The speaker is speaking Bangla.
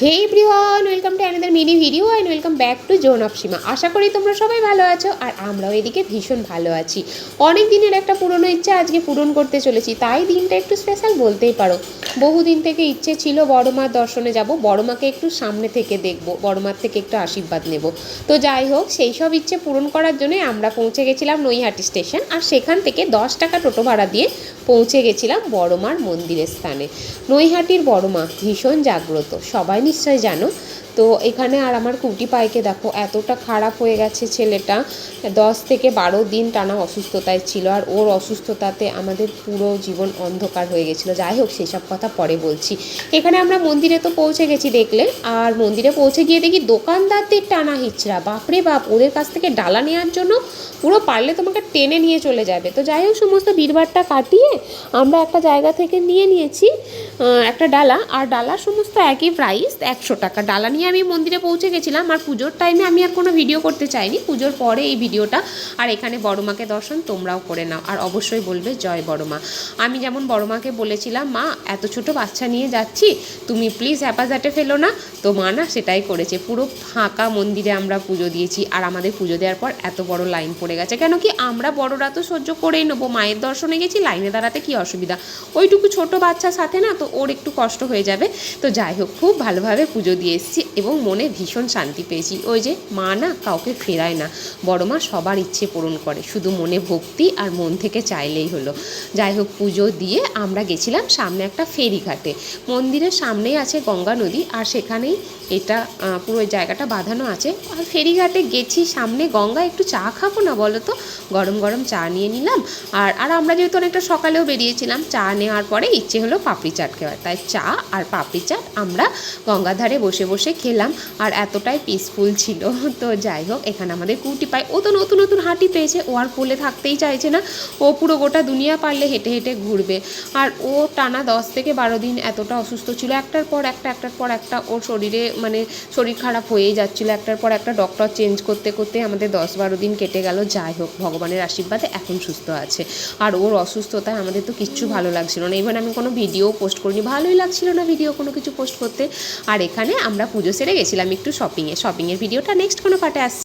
Hey everyone, welcome to another mini video and welcome back to zone of Seema. আশা করি তোমরা সবাই ভালো আছো আর আমরাও এদিকে ভীষণ ভালো আছি। অনেক দিনের একটা পুরনো ইচ্ছা আজকে পূরণ করতে চলেছি, তাই দিনটা একটু স্পেশাল বলতেই পারো। বহুদিন থেকে ইচ্ছে ছিল বড় মার দর্শনে যাব, বড় মাকে একটু সামনে থেকে দেখব, বড় মার থেকে একটু আশীর্বাদ নেব। তো যাই হোক, সেই সব ইচ্ছে পূরণ করার জন্য আমরা পৌঁছে গেছিলাম নৈহাটি স্টেশন, আর সেখান থেকে 10 টাকা টোটো ভাড়া দিয়ে পৌঁছে গেছিলাম বড় মার মন্দিরের স্থানে। নৈহাটির বড় মা ভীষণ জাগ্রত, সবাই নিশ্চয় জানো। তো এখানে আর আমার কুটি পাইকে দেখো, এতটা খারাপ হয়ে গেছে ছেলেটা। 10 থেকে 12 দিন টানা অসুস্থতায় ছিল, আর ওর অসুস্থতাতে আমাদের পুরো জীবন অন্ধকার হয়ে গেছিলো। যাই হোক, সেসব কথা পরে বলছি। এখানে আমরা মন্দিরে তো পৌঁছে গেছি দেখলে, আর মন্দিরে পৌঁছে গিয়ে দেখি দোকানদারদের টানা হিচড়া, বাপরে বাপ, ওদের কাছ থেকে ডালা নেওয়ার জন্য পুরো পারলে তোমাকে টেনে নিয়ে চলে যাবে। তো যাই হোক, সমস্ত ভিড়ভাড়টা কাটিয়ে আমরা একটা জায়গা থেকে নিয়েছি একটা ডালা, আর ডালার সমস্ত একই প্রাইস 100 টাকা। ডালা নিয়ে আমি মন্দিরে পৌঁছে গেছিলাম, আর পুজোর টাইমে আমি আর কোনো ভিডিও করতে চাইনি, পুজোর পরে এই ভিডিওটা। আর এখানে বড় মাকে দর্শন তোমরাও করে নাও, আর অবশ্যই বলবে জয় বড় মা। আমি যেমন বড় মাকে বলেছিলাম, মা এত ছোট বাচ্চা নিয়ে যাচ্ছি, তুমি প্লিজ হ্যাপাজাটে ফেলো না। তো মা না সেটাই করেছে, পুরো ফাঁকা মন্দিরে আমরা পুজো দিয়েছি। আর আমাদের পুজো দেওয়ার পর এত বড় লাইন পড়ে গেছে, কেন কি আমরা বড়রা তো সহ্য করেই নেবো, মায়ের দর্শনে গেছি, লাইনে দাঁড়াতে কি অসুবিধা, ওইটুকু ছোট বাচ্চার সাথে না, তো ওর একটু কষ্ট হয়ে যাবে। তো যাই হোক, খুব ভালোভাবে পুজো দিয়ে এসেছি এবং মনে ভীষণ শান্তি পেয়েছি। ওই যে মা না কাউকে ফেরায় না, বড় মা সবার ইচ্ছে পূরণ করে, শুধু মনে ভক্তি আর মন থেকে চাইলেই হলো। যাই হোক, পুজো দিয়ে আমরা গেছিলাম সামনে একটা ফেরিঘাটে। মন্দিরের সামনেই আছে গঙ্গা নদী, আর সেখানেই এটা পুরো জায়গাটা বাঁধানো আছে। আর ফেরিঘাটে গেছি, সামনে গঙ্গা, একটু চা খাবো না বলো তো? গরম গরম চা নিয়ে নিলাম। আর আমরা যেহেতু অনেকটা সকালেও বেরিয়েছিলাম, চা নেওয়ার পরে ইচ্ছে হলো পাপড়ি চাট খাওয়ার, তাই চা আর পাপড়ি চাট আমরা গঙ্গার ধারে বসে বসে খেলাম। আর এতটাই পিসফুল ছিল। তো যাই হোক, এখানে আমাদের কুটি পাই, ও তো নতুন নতুন হাঁটি পেয়েছে, ও আর কোলে থাকতেই চাইছে না, ও পুরো গোটা দুনিয়া পারলে হেঁটে হেঁটে ঘুরবে। আর ও টানা 10 থেকে 12 দিন এতটা অসুস্থ ছিল, একটার পর একটা ওর শরীরে মানে শরীর খারাপ হয়েই যাচ্ছিলো, একটার পর একটা ডক্টর চেঞ্জ করতে করতে আমাদের 10-12 দিন কেটে গেল। যাই হোক, ভগবানের আশীর্বাদে এখন সুস্থ আছে। আর ওর অসুস্থতায় আমাদের তো কিচ্ছু ভালো লাগছিল না, ইভেন আমি কোনো ভিডিও পোস্ট করিনি, ভালোই লাগছিল না ভিডিও কোনো কিছু পোস্ট করতে। আর এখানে আমরা পুজো সেরে গেছিলাম একটু শপিংয়ের ভিডিওটা নেক্সট কোনো পার্টে আসছে।